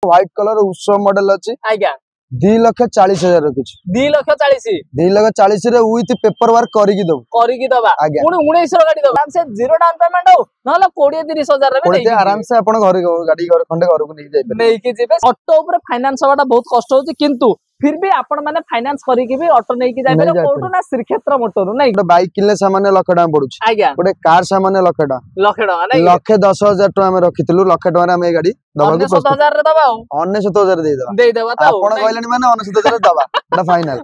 White colour उत्सव model अछि आज्ञा 2,40,000 रखिछु 2,40,000 2,40,000 रे विथ पेपर वर्क करिकि दबा पुणी 19 गाड़ी दबा आराम से जीरो डाउन पेमेंट हो नहले 20-30,000 रे नहीं आराम से आपण घर गाड़ी घर खंडे घर को नहीं जेबे ऑटो ऊपर फाइनेंस हवाटा बहुत कष्ट होची किंतु फिर भी आपण माने फाइनेंस करिकि भी ऑटो नै कि जाबे कोटो ना श्रीक्षेत्र मोटर नै गोटे बाइक किनले सामान्य लाख टाका पडुछ आज्ञा गोटे कार सामान्य लाख टाका नै 1,10,000 टाका हम रखितलु लाख टाका रे हम ए गाड़ी दबा 19,000 रे दबा 19,000 दे दबा त आपण कहलेनी माने 19,000 दबा एटा फाइनल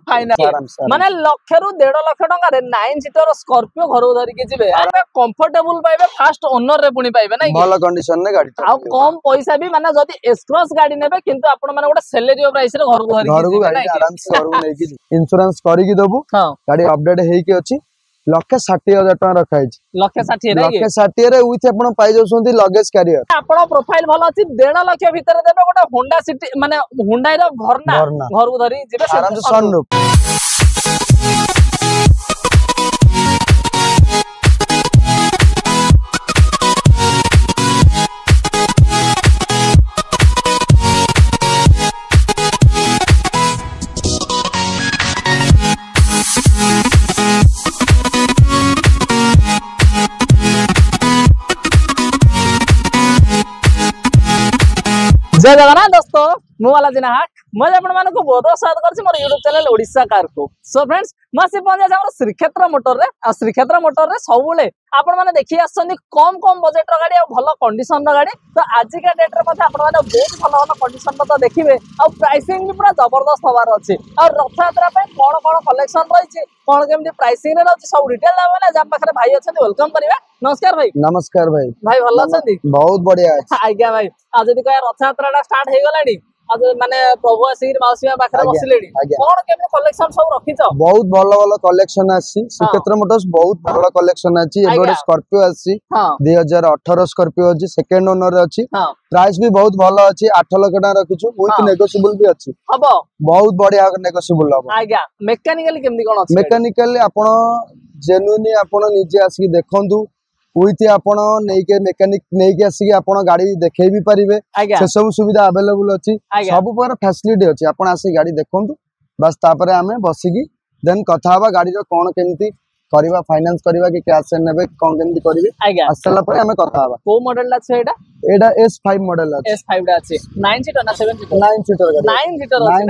माने लाख रु 1.5 लाख टाका रे 9 सीटर स्कॉर्पियो घर धरि के जिवे आ कंफर्टेबल पाइबे फास्ट ओनर रे पुनी पाइबे नै भलो कंडीशन ने गाड़ी आ कम पैसा भी माने जदी एस-क्रॉस गाड़ी नेबे किंतु आपण माने गोटे सैलरी प्राइस रे घर धरि गाड़ी आराम से घर नै कि इंश्योरेंस करी कि दबु गाड़ी अपडेट हेई के अछि 1,60,000 टाका रखा है 1,60,000 रे विथ आपण पाइ जाउछंती लगेज कैरियर आपण प्रोफाइल भलो अछि 1.5 लाख भीतर देबे गोटे होंडा सिटी माने हुंडई रो घरना घर को धरि जेबे आराम से सनरूफ जय जगन्नाथ दोस्तों मु वाला जिनाहाट मैं आपण मानको बहुत स्वागत करछि मोर YouTube चैनल ओडिसा कार को। सो फ्रेंड्स मसी पहुंचा हमर श्रीक्षेत्र मोटर रे आ श्रीक्षेत्र मोटर रे सबुले आपण माने देखि आछनी कम कम बजट रो गाड़ी आ भलो कंडीशन रो गाड़ी तो आज का डेट रे मते आपण माने बहुत भलो भलो कंडीशन तो देखिबे आ प्राइसिंग भी पूरा जबरदस्त होबार अछि आ रथयात्रा पे कोन कोन कलेक्शन रहिछि कोन केमति प्राइसिंग रे रहछि सब डिटेल लाबे ना जब पाखरे भाई अछन वेलकम करिवे। नमस्कार भाई। नमस्कार भाई। भाई भलो अछन बहुत बढ़िया अछि आज्ञा भाई आज जदी कह रथयात्रा स्टार्ट हे गलाडी आज माने प्रभु आसीर माउसीमा पाखरे बसिलेडी कोन केमति कलेक्शन सब रखिछ बहुत भलो भलो कलेक्शन आसी श्रीक्षेत्र मोटर्स बहुत भलो कलेक्शन आछि एबोडे स्कॉर्पियो आसी 2018 स्कॉर्पियो अछि सेकंड ओनर अछि प्राइस भी बहुत भलो अछि 8 लाख टाका रखिछु विथ नेगोशिएबल भी अछि हबो बहुत बढ़िया नेगोशिएबल हबो आज्ञा मेकानिकली केमति कोन अछि मेकानिकली आपण जेन्युइनली आपण निजे आसी देखंतु विथ आपण नेके मेकानिक नेके आसी आपण गाड़ी देखै भी परिबे से सब सुविधा अवेलेबल अछि सब पर फैसिलिटी अछि आपण आसी गाड़ी देखंतु बस तापरे हमें बसिकी देन कथा हवा गाड़ी रो कोन केमति करबा फाइनेंस करबा कि कैश से नेबे कोन केमति करिवे असला पर हमें कथा हवा को मॉडल ला छै एडा S5 मॉडल अछि S5 डा अछि 9 सीटर ना 7 सीटर 9 सीटर गाड़ी 9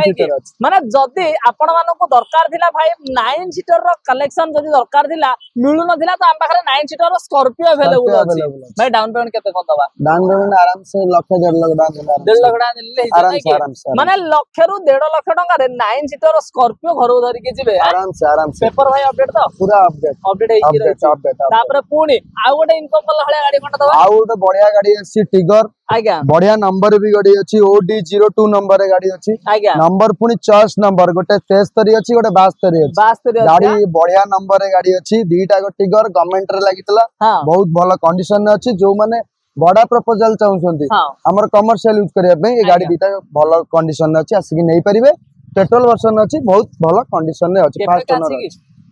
सीटर अछि माने जदी आपण मानको दरकार थिला भाई 9 सीटर रो कलेक्शन जदी दरकार थिला मिलु न थिला तो हम पाखरे 9 सीटर रो स्कॉर्पियो अवेलेबल अछि भाई डाउन पेमेंट केते कोन दबा डाउन पेमेंट आराम से लाख 1.5 लाख डाउन 1.5 लाख डाउन ले आराम से माने लाख रु 1.5 लाख टका रे 9 सीटर रो स्कॉर्पियो घर धरि के जिवे आराम से पेपर भाई अपडेट तो पूरा अपडेट हे कि रहछि तापर पुणी आ गोटे इनकम कल हळे गाड़ी कोन दबा आ गोटे बढ़िया गाड़ी अछि टिगर आज्ञा बढ़िया नंबर भी गाड़ी अछि OD02 नंबर रे गाड़ी अछि आज्ञा नंबर पुनी 64 नंबर गोटे 73 अछि गोटे 72 अछि गाड़ी बढ़िया नंबर रे गाड़ी अछि दीटा गो टिगर गवर्नमेंट रे लागितला बहुत भलो कंडीशन रे अछि जो माने बड़ा प्रपोजल चाहुछंती हमर कमर्शियल यूज करिया पे ए गाड़ी दीटा भलो कंडीशन रे अछि आसी नै परिबे पेट्रोल वर्जन अछि बहुत भलो कंडीशन रे अछि फास्ट ओनर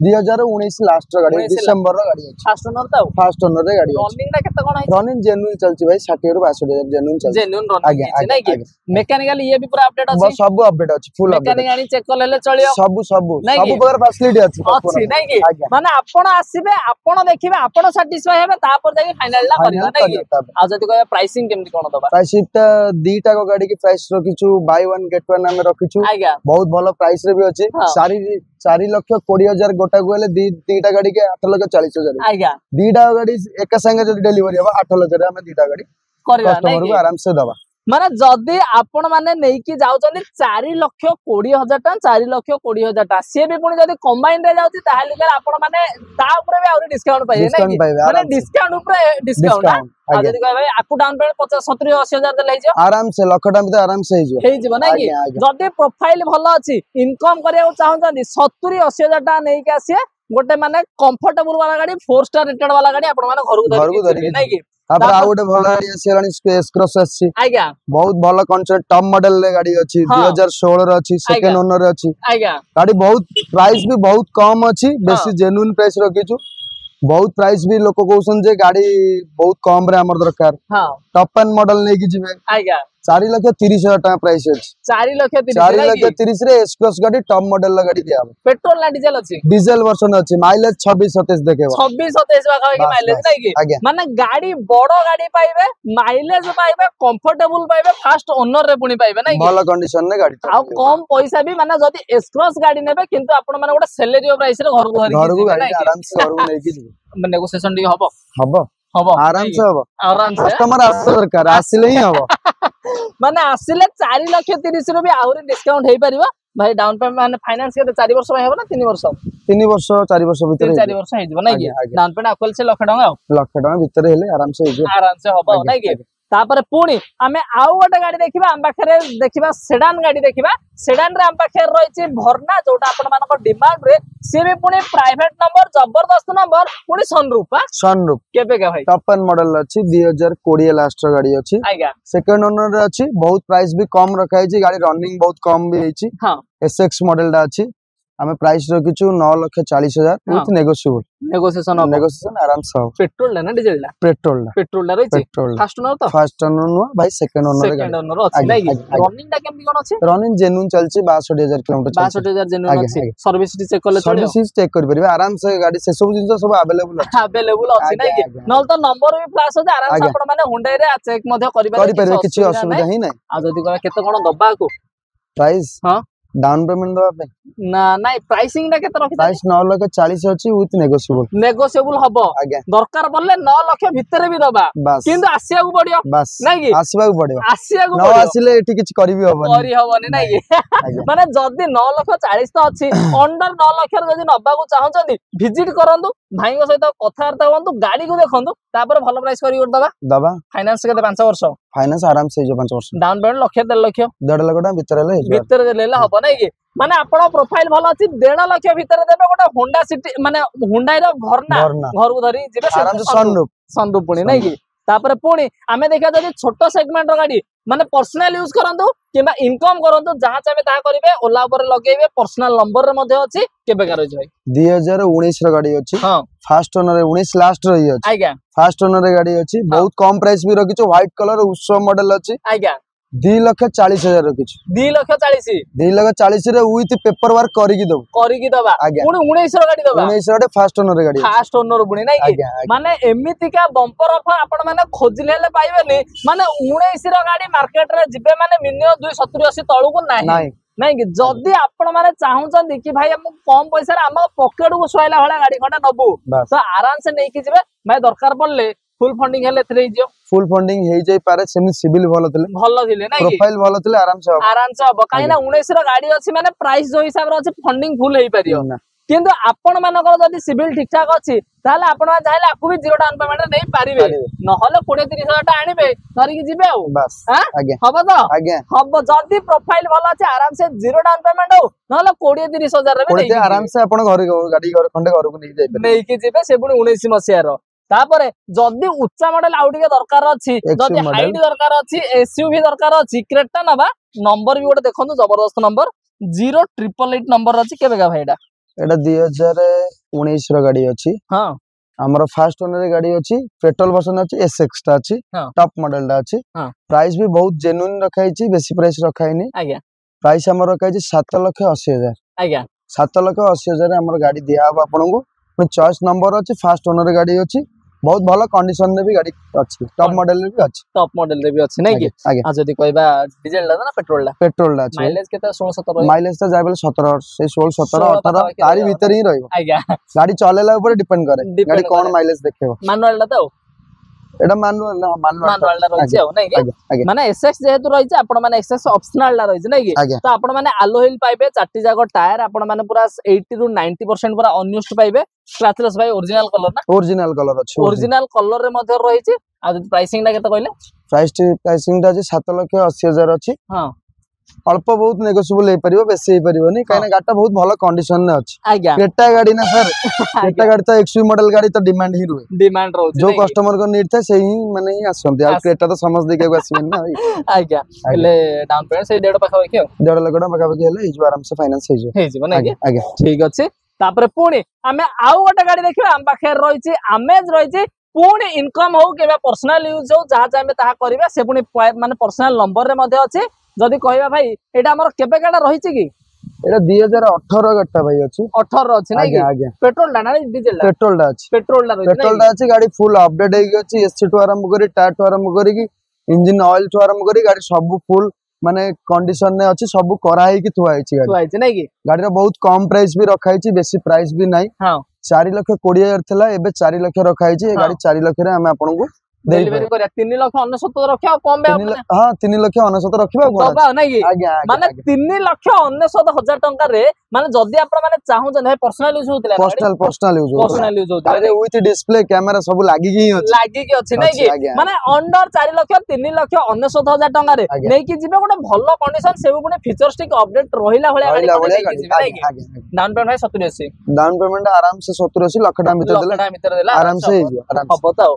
2019 लास्ट रो गाड़ी दिसंबर रो गाड़ी अछि फास्ट ओनर रे गाड़ी रनिंग ना केते कोन है रनिंग जेन्युइन चलछि भाई 60 रु 62 जेन्युइन चलछि जेन्युइन रनिंग अछि नै कि मेकानिकल ये भी पूरा अपडेट अछि बस सब अपडेट अछि फुल अपडेट मेकानिक आनी चेक कर लेले चलियो सब प्रकार फैसिलिटी अछि नै कि माने आपण आसीबे आपण देखिबे आपण सैटिस्फाई हेबे तापर जाई फाइनल ला करबा नै कि आ जति कह प्राइसिंग केमति कोन दबा प्राइसिंग ता दीटा को गाड़ी की प्राइस रखिछु बाय वन गेट वन हम रखिछु बहुत भलो प्राइस रे भी अछि 4,20,000 गोटा गोले दीटा गाड़ी के 8,40,000 आज्ञा दीटा गाड़ी एक संगे जदी डिलीवरी होबा 8 लाख रे हम दीटा गाड़ी करबा कस्टमर को आराम से दबा माने जदी आपण माने नै कि जाउचनी 4,20,000 टन 4,20,000 टका से भी पुनी जदी कंबाइन रे जाउची ताहाली कर आपण माने ता ऊपर भी और डिस्काउंट पाइए नै कि माने डिस्काउंट ऊपर डिस्काउंट आ जदी कह भाई आपु डाउन पेमेंट 50 70 80,000 दे लैजो आराम से लाख टका में आराम से हे जिवो नै कि जदी प्रोफाइल भलो अछि इनकम करिया चाहउचंदी 70 80,000 टका नै कि आसी गोटे माने कंफर्टेबल वाला गाड़ी 4 स्टार रेटेड वाला गाड़ी आपण माने घर को धरि नै कि तापर आ गोटे भलो गाड़ी आसीलानी S-क्रॉस अछि आज्ञा बहुत भलो कॉन्सेप्ट टॉप मॉडल रे गाड़ी अछि 2016 रे अछि सेकंड ओनर रे अछि आज्ञा गाड़ी बहुत प्राइस भी बहुत कम अछि बेसी जेन्युइन प्राइस रखिछु बहुत प्राइस भी लोक कहउसन जे गाड़ी बहुत कम रे हमर दरकार टॉप एंड मॉडल नै कि जिवे आज्ञा 4,30,000 प्राइस अछि 4,30,000 रे एसक्रोस गाड़ी टॉप मॉडल ला गाड़ी दिया पेट्रोल ना डीजल अछि डीजल वर्जन अछि माइलेज 26-27 देखेबो 26-27 वाला के माइलेज नै कि माने गाड़ी बड़ो गाड़ी पाइबे माइलेज पाइबे कंफर्टेबल पाइबे फास्ट ओनर रे पुनी पाइबे नै कि भलो कंडीशन रे गाड़ी आ कम पैसा भी माने जदी एसक्रोस गाड़ी नेबे किंतु आपण माने गोटे सैलरी प्राइस रे घर को गाड़ी आराम से घर को नै कि माने नेगोशिएशन डी हबो हबो आराम से हबो कस्टमर आसे दरकार आसिले ही हबो माने आसिले 4,30,000 रो भी आउरी डिस्काउंट हेई परिबो भाई डाउन पेमेंट माने फाइनेंस के 4 वर्ष में हेबो ना 3 वर्ष 3 वर्ष 4 वर्ष भीतर 4 वर्ष हेई जबो नै कि डाउन पेमेंट अकल से लाख टका भीतर हेले आराम से हबो नै कि तापर पुणी आमे आउ गोटे गाड़ी देखिबा हम पाखरे देखिबा सेडान गाड़ी देखिबा सेडान रे हम पाखरे रहिछि भरना जोटा आपण मानको डिमांड रे से भी पुणी प्राइवेट नंबर जबरदस्त नंबर पुणी सनरूफ केबे का भाई टॉप एंड मॉडल अछि 2020 लास्ट रो गाड़ी अछि आज्ञा सेकंड ओनर रे अछि बहुत प्राइस भी कम रखाइ छी गाड़ी रनिंग बहुत कम भी हेछि हां एसएक्स मॉडल दा अछि हमें प्राइस रखिछु 9,40,000 विथ नेगोशिएशन आराम से पेट्रोल ना डीजल ना पेट्रोल रहिछि फर्स्ट ओनर नो भाई सेकंड ओनर अछि नै कि रनिंग दा केमि कोन अछि रनिंग जेन्युइन चलछि 62,000 किलोमीटर 62,000 जेन्युइन अछि सर्विस चेक करले सर्विस चेक कर परिबे आराम से गाड़ी से सब जिंस सब अवेलेबल अछि नै कि नल तो नंबर भी फ्लैश हो आराम से आपण माने हुंडई रे चेक मध्ये करि परिबे किछि असुविधा ही नै आ जदी केते कोन दबा को प्राइस हां डाउन पेमेंट दवा पे ना नाही प्राइसिंग दा केते रखि प्राइस 9,40,000 अछि विथ नेगोशिएबल हबो दरकार पड़ले 9 लाख भीतर भी दबा किंतु आसिया को पड़ियो नाही कि आसीबा को पड़ियो आसिया को न आसीले एठी किछ करिवि हबोनी नाही कि माने जदी 9,40,000 तो अछि अंडर 9 लाख रे जदी नबा को चाहउछंदी विजिट करंतु भाई को सहित कथार्ता होंतु गाड़ी को देखंतु तापर भलो प्राइस करि दबा फाइनेंस के 5 वर्ष फाइनेंस आराम से जो 5 वर्ष डाउन पेमेंट 1.5 लाख 1.5 लाख टा भीतर लेला हबो नै कि माने आपण प्रोफाइल भलो अछि 1.5 लाख भीतर देबे गोटे होंडा सिटी माने हुंडई रो भरना घर को धरी जेबे आराम से सनरूफ पुणी नै कि तापर पुणी आमे देखा जदी छोटो सेगमेंट रो गाड़ी माने पर्सनल यूज करंतु किबा इनकम करंतु जहां चाहे ता करिवे ओला ऊपर लगेइबे पर्सनल नंबर रे मध्ये अछि केबे कर अछि भाई 2019 रो गाड़ी अछि हां फर्स्ट ओनर 19 लास्ट रही अछि आज्ञा फर्स्ट ओनर रे गाड़ी अछि बहुत कम प्राइस भी रखिछो व्हाइट कलर उत्सव मॉडल अछि आज्ञा 2,40,000 रखिछु 2,40,000 2,40,000 रे विथ पेपर वर्क करिकि दबा पुणी 19 रो गाड़ी दबा 19 रो फर्स्ट ओनर पुणी नै कि माने एमिति का बम्पर ऑफर आपण माने खोजले ले पाइबेनी माने 19 रो गाड़ी मार्केट रे जिबे माने मिनिमम 270-80 तळु को नाही नहीं कि जदी आपण माने चाहुचंदी कि भाई हम कम पैसा रे हम पॉकेट को सोइला हला गाड़ी खटा नबु तो आराम से नै कि जिबे भाई दरकार पड़ले फुल फंडिंग हेले थरे हिजो फुल फंडिंग हे जाई पारे सेमी सिविल भलो थिले नै प्रोफाइल भलो थिले आराम से हबो काई ना 19 रो गाड़ी अछि माने प्राइस जो हिसाब रे अछि फंडिंग फुल हेई परियो किंतु आपण मानकर जदी सिविल ठीक ठाक अछि ताले आपण चाहेले आकु भी जीरो डाउन पेमेंट नै पारिबे न हले 20-30,000 टा आनिबे धरि कि जिबे हो बस आगे हबो तो हबो जदी प्रोफाइल भलो अछि आराम से जीरो डाउन पेमेंट हो न हले 20-30,000 रे नै आराम से आपण घर गाड़ी घर खंडे घर को नै जाई नै कि जिबे से पुणी 19 मसिया रो तापरे जदी उच्चा मॉडल आउडी के दरकार अछि जदी हाइट दरकार अछि एसयूवी दरकार अछि क्रेटा नबा नंबर भी गोटे देखंतु जबरदस्त नंबर 0888 नंबर अछि केबे का भाईडा एटा 2019 रो गाड़ी अछि हां हमर फर्स्ट ओनर गाड़ी अछि पेट्रोल वर्जन अछि एसएक्स टा अछि टॉप मॉडल टा अछि प्राइस भी बहुत जेन्युइन रखाई छी बेसी प्राइस रखाई नै आज्ञा प्राइस हमर रखाई छी 7,80,000 आज्ञा 7,80,000 हमर गाड़ी दिया अब आपन को चॉइस नंबर अछि फर्स्ट ओनर गाड़ी अछि बहुत भलो कंडीशन में भी गाड़ी अछि टॉप मॉडल रे भी अछि नै कि आ जदी कहबा डीजल ला ना पेट्रोल ला अछि माइलेज केता 16-17 माइलेज त जायबल 17 से 16-17 18 तारी भीतर ही रहइबो आज्ञा गाड़ी चलेला ऊपर डिपेंड करे गाड़ी कोन माइलेज देखेबो मैनुअल ला तो एटा मैनुअल ला रहिছে हो नै कि माने एसएक्स जेहेतु रहिছে आपण माने एसएक्स ऑप्शनल ला रहिছে नै कि तो आपण माने एलॉय व्हील पाइबे चाटी जागो टायर आपण माने पूरा 80 ରୁ 90% पूरा अनयूज्ड पाइबे स्क्रैचलेस भाई ओरिजिनल कलर ना ओरिजिनल कलर अछि ओरिजिनल कलर रे मध्ये रहिছে आ प्राइसिंग ला केते कहले प्राइसिंग दा 7,80,000 अछि हां अल्प बहुत नेगोशिएबल हे परिबो बेसी हे परिबो नै काहे ना गाटा बहुत भलो कंडीशन ने अछि आज्ञा क्रेटा गाड़ी ना सर क्रेटा गाड़ी तो एक्सयू मॉडल गाड़ी तो डिमांड ही रुए डिमांड रहउ जो कस्टमर को नीड था सेही माने ही आसंती आ क्रेटा तो समझ देके आसीबे ना आज्ञा ले डाउन पेमेंट से 1.5 पाखा के 1.5 लाख पाखा के हेले हिजो आराम से फाइनेंस हिजो नै आज्ञा ठीक अछि तापरे पुणी आमे आउ गोटे गाड़ी देखिबा हम पाखे रहिछि आमेज रहिछि पुणी इनकम हो कि पर्सनल यूज हो जहाँ चाहे ताहा करिबा से पुणी माने पर्सनल नंबर रे मध्ये अछि जदी कहबा भाई एटा हमर केबे काटा रहिछि कि एटा 2018 गट्टा भाई अछि 18 अछि नै कि पेट्रोल डा ना डीजल डा पेट्रोल डा अछि गाड़ी फुल अपडेट हेगी अछि एसी टू आरंभ करी टायर टू आरंभ करी कि इंजन ऑयल टू आरंभ करी गाड़ी सब फुल माने कंडीशन ने अछि सब करा है कि थुआ है नै कि गाड़ी रो बहुत कम प्राइस भी रखा है बेसी प्राइस भी नाही हां 4,20,000 थिला एबे 4 लाख रखा है गाड़ी 4 लाख रे हम आपन को डेलीवरी कर 3,69,000 रखिया कम बे हां 3,69,000 रखिबा दबा नै कि माने 3,69,000 टंका रे माने जदी आपण माने चाहू जने पर्सनल यूज होतला पर्सनल यूज होतला अरे विथ डिस्प्ले कैमरा सब लागि की अछि नै कि माने अंडर 4 लाख 3,69,000 टंका रे नै कि जिबे गोटे भलो कंडीशन सेबु गुने फीचर्स टिक अपडेट रहिला भलिया गाड़ी डाउन पेमेंट है 70-80 डाउन पेमेंट आराम से 70-80 लाख टाइम भीतर देला आराम से हबो त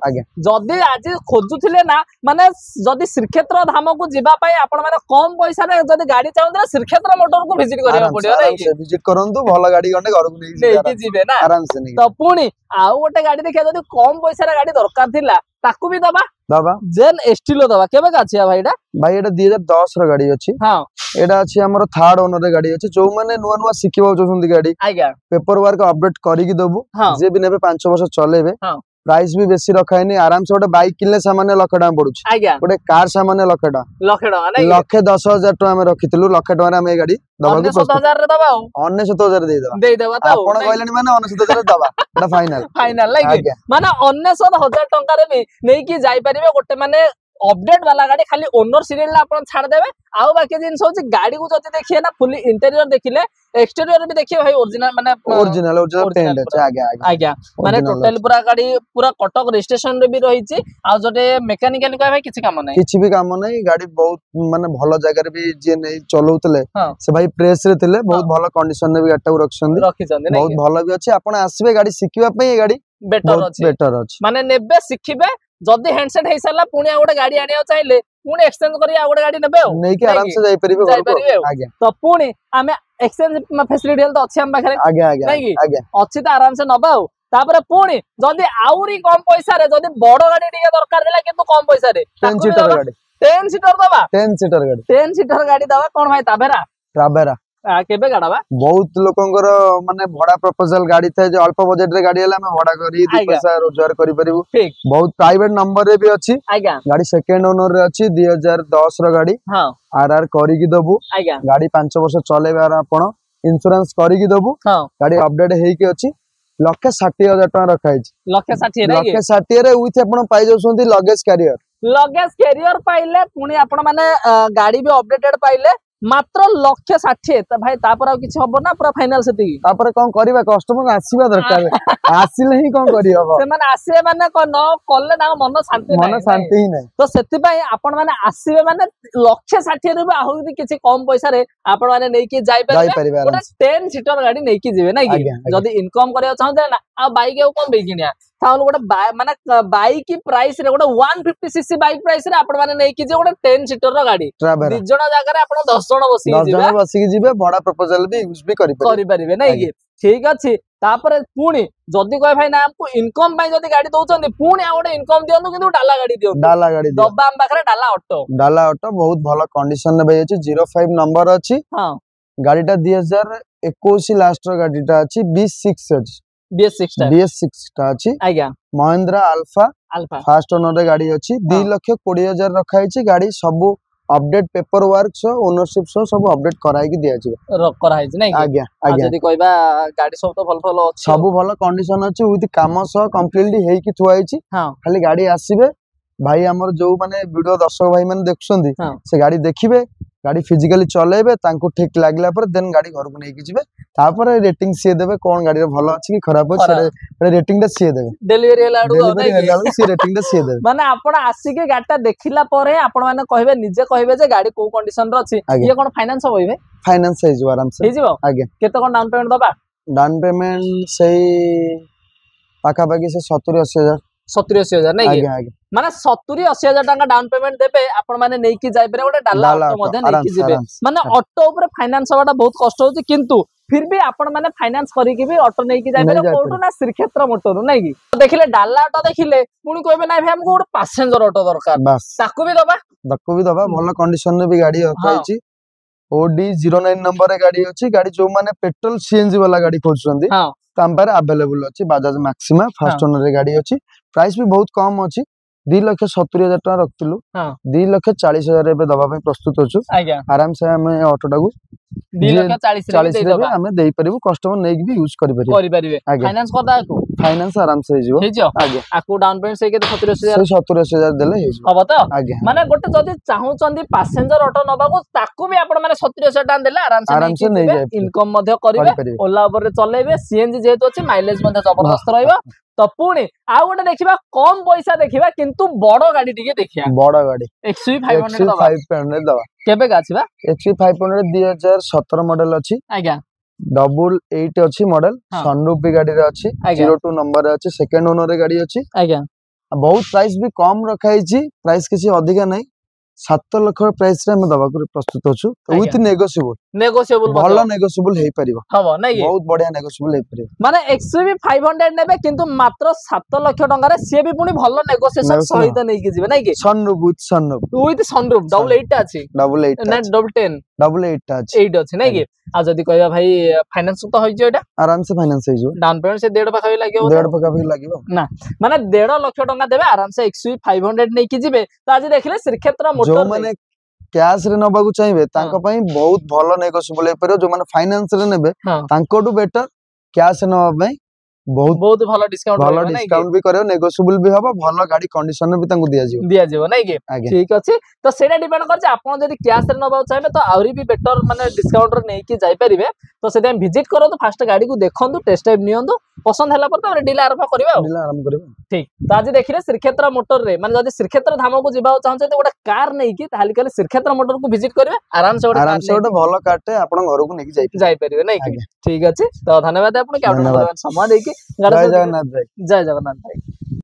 जदी आज खोजुथिले ना माने जदी श्रीक्षेत्र धाम को जिबा पई आपण माने कम पैसा रे जदी गाड़ी चाहू श्रीक्षेत्र मोटर को विजिट करिया पड़ियो नै कि विजिट करंतु भलो गाड़ी गने घर को नै जिबे ना आराम से नै तो पुणी आउ गोटे गाड़ी देखिया जदी कम पैसा रे गाड़ी दरकार थिला ताकू भी दबा जेन एस्टिलो दबा केबे का छिया भाई एटा 2010 र गाड़ी अछि हां एटा अछि हमर थर्ड ओनर रे गाड़ी अछि जो माने नुवा नुवा सिखिबो जोसुंदी गाड़ी आज्ञा पेपर वर्क अपडेट करी की दबु जे भी नेबे 5 वर्ष चलेबे हां प्राइस भी बेसी रखा है नहीं आराम से गोटे बाइक किनले सामान्य लाख टाका पड़ुछि गोटे कार सामान्य लाख टाका लाख 10,000 टका में रखितलु लाख टाका रे हम ए गाड़ी दबा 19,000 रे दबा 19,000 दे दबा त आपण कहलेनी माने 19,000 दबा एटा फाइनल लागी माने 19,000 टका रे भी नै कि जाई परिबे गोटे माने अपडेट वाला गाड़ी खाली ओनर सीरियल ला आपण छाड़ देबे आउ बाकी जिंस होची गाड़ी को जति देखिए ना फुली इंटीरियर देखिले एक्सटीरियर भी देखिए भाई ओरिजिनल माने ओरिजिनल पेंट अछि आज्ञा माने टोटल पूरा गाड़ी पूरा कटक रजिस्ट्रेशन रे भी रहिछि आ जटे मेकानिकल कहै भाई किछि काम नै किछि भी काम नै गाड़ी बहुत माने भलो जगह रे भी जे नै चलौतले से भाई प्रेस रे थिले बहुत भलो कंडीशन रे भी गाड़ी रखछन्दी बहुत भलो भी अछि आपण आसीबे गाड़ी सिखिबा पई गाड़ी बेटर अछि माने नेबे सिखिबे जदी हैंडसेट हे साला पुणी आ गोटे गाड़ी आनिया चाहिले पुणी एक्सचेंज करी आ गोटे गाड़ी नेबे नै कि आराम से जाई परिबे आज्ञा तो पुणी हमें एक्सचेंज फैसिलिटी हेल तो अछि हम पाखरे आज्ञा अछि त आराम से नबा तापर पुणी जदी आउरी कम पैसा रे जदी बड़ गाड़ी टिके दरकार देला किंतु कम पैसा रे 10 सीटर गाड़ी 10 सीटर दबा 10 सीटर गाड़ी 10 सीटर गाड़ी दबा कोन भाई ट्रावेरा केबे गाड़ाबा बहुत लोकंगर माने भड़ा प्रपोजल गाड़ी थे जो अल्प बजट रे गाड़ी हला हम भड़ा करी 2 पैसा रोजगार करि परिबु बहुत प्राइवेट नंबर रे भी अछि गाड़ी सेकंड ओनर रे अछि 2010 रो गाड़ी हां आरआर करी की दबु गाड़ी 5 वर्ष चलेबार आपण इंश्योरेंस करी की दबु गाड़ी अपडेट हेई की अछि 1,60,000 टका रखाई छी 1,60,000 रे विथ आपण पाई जोसुंती लगेज कैरियर पाइले पुणी आपण माने गाड़ी भी अपडेटेड पाइले मात्र 1,60,000 त भाई तापर आ किछ हबो ना पूरा फाइनल सेती तापर कोन करबा कस्टमर आसीबा दरकार आसीले ही कोन करी हबो से माने आसीबे माने को न करले ना मन शांति ही नै तो सेति भाई आपण माने आसीबे माने 1,60,000 रे आहुरी किछ कम पैसा रे आपण माने नै कि जाई परबे गोटे 10 सीटर गाड़ी नै कि जेबे नै कि जदी इनकम करिया चाहते ना आ बाइक ए कोन बेगिनिया ताउन गोटे माने बाइक की प्राइस रे गोटे 150 सीसी बाइक प्राइस रे आपण माने नै कि जे गोटे 10 सीटर रो गाड़ी दिजणा जागा रे आपण 10 जण बसी जिबे बड़ा प्रपोजल भी यूज भी करि परिबे नै कि ठीक अछि तापर पुणी जदी कहे भाई ना हमको इनकम पई जदी गाड़ी दोचंदी पुणी आ गोटे इनकम दियनु किंतु डाला गाड़ी दबा हम पाखरे डाला ऑटो बहुत भलो कंडीशन ने भाई अछि 05 नंबर अछि हां गाड़ीटा 2021 लास्ट रो गाड़ीटा अछि 26 अछि BS6 टा अछि आज्ञा महिंद्रा अल्फा फर्स्ट ओनर रे गाड़ी अछि 2,20,000 रखाई छी गाड़ी सब अपडेट पेपर वर्क सो ओनरशिप सो सब अपडेट कराई की दिया छी कराई छी नै आज्ञा जदी कहबा गाड़ी सब तो भल अछि सब भल कंडीशन अछि विथ काम सो कंप्लीटली हेई की थुआई छी हां खाली गाड़ी आसीबे भाई हमर जो माने वीडियो दर्शक भाई माने देखछंदी से गाड़ी देखिबे गाड़ी फिजिकली चलेबे तांको ठीक लागला पर देन गाड़ी घर को नै कि जिबे तापर रेटिंग से देबे कोन गाड़ी रे भलो अछि कि खराब अछि रे रेटिंग दे से देबे डेलीवरी लाडू से रेटिंग दे से देबे माने आपण आसी के गाड़ीटा देखिला परे आपण माने कहबे निजे कहबे जे गाड़ी को कंडीशन रो अछि ये कोन फाइनेंस होइबे फाइनेंस हे जो आराम से हे जिवो आगे केते कोन डाउन पेमेंट दबा डाउन पेमेंट सही पाका पाकी से 70-80,000 70-80,000 नै कि माने 70-80,000 टका डाउन पेमेंट देबे आपण माने नै कि जाय परे गोटे डाला ऑटो मध्ये नै कि जिबे माने ऑटो ऊपर फाइनेंस होबाटा बहुत कष्ट होछि किंतु फिर भी आपण माने फाइनेंस करिकि भी ऑटो नै कि जाय पर कोटो ना श्रीक्षेत्र मोटर नै कि देखिले डाला ऑटो देखिले पुनी कहबे नै भाई हमको गोटे पैसेंजर ऑटो दरकार ताकू भी दबा भल कंडीशन रे भी गाड़ी होताइची ओडी 09 नंबर रे गाड़ी अछि गाड़ी जो माने पेट्रोल सीएनजी वाला गाड़ी खोजछंदी तांपर अवेलेबल अछि बजाज मैक्सिमा फर्स्ट ओनर रे गाड़ी अछि प्राइस भी बहुत कम अछि 2,70,000 टका रखतिलु 2,40,000 रे दबा पे प्रस्तुत होछु आराम से हमें ऑटो टाकू 2,40,000 रे हमें देई परिबो कस्टमर नै भी यूज करि परिबे फाइनेंस करदा को फाइनेंस आराम से हेजियो आगे आकु डाउन पेमेंट से के 70,000 70,000 देले हेजियो हबो त माने गोटे जदी चाहू चंदी पैसेंजर ऑटो नबा को ताकू भी आपण माने 70,000 टान देले आराम से नै जाय इनकम मध्ये करिवे ओला ऊपर चलेबे सीएनजी जेतो अछि माइलेज मध्ये जबरदस्त रहइबा तो पुणी आउ गोटे देखिबा कम पैसा देखिबा किंतु बड़ो गाड़ी टिके देखिया बड़ो गाड़ी XUV 500 दबा केबे गाछिबा XUV 500 2017 मॉडल अछि आज्ञा 88 अछि मॉडल सनरूफ भी गाड़ी रे अछि 02 नंबर रे अछि सेकंड ओनर रे गाड़ी अछि आज्ञा बहुत प्राइस भी कम रखाई छी प्राइस किसी अधिक नै 7 लाख प्राइस रे हम दबा कर प्रस्तुत होछु विथ नेगोशिएबल भलो नेगोशिएबल हे परिबो हबो नै बहुत बढ़िया नेगोशिएबल हे परिबो माने XUV 500 नेबे किंतु मात्र 7 लाख टका रे से भी पुनी भलो नेगोशिएशन सहित नै कि जिवे नै कि सनरूफ विथ सनरूफ 88 टा अछि 88 ना 10 88 टा अछि 8 अछि नै कि आ जदी कहबा भाई फाइनेंस तो होई जे एटा आराम से फाइनेंस हे जो डाउन पेमेंट से 1.5 पाखा भी लागियो 1.5 पाखा भी लागियो ना माने 1.5 लाख टका देबे आराम से XUV 500 नै कि जिवे तो आज देखले श्रीक्षेत्र मोटर जो माने कैश रे नबाकू चाहिए तांको पई बहुत भलो नेगोशिएबल हे परियो जो माने फाइनेंस रे नेबे तांको टू बेटर कैश रे नबा पई बहुत भलो डिस्काउंट भी करियो नेगोशिएबल भी हबो भलो गाड़ी कंडीशन में भी तांको दिया जिवो नै कि ठीक अछि तो सेटा डिपेंड कर आपण जदी कैश रे नबाकू चाहिए तो आउरी भी बेटर माने डिस्काउंट रे नै कि जाई परिबे तो सेटा विजिट करो तो फास्ट गाड़ी को देखंतु टेस्ट ड्राइव नियंतु पसंद होला पर तो डील आरंभ करबा ठीक तो आज देखिले श्रीक्षेत्र मोटर रे माने जदी श्रीक्षेत्र धाम को जिबा चाहते तो गोटे कार नै कि ताहाली कले श्रीक्षेत्र मोटर को विजिट करबे आराम से गोटे भलो कारटे आपण घर को नै कि जाई परिबे नै कि ठीक अछि तो धन्यवाद आपण के समय दे कि जय जगन्नाथ भाई।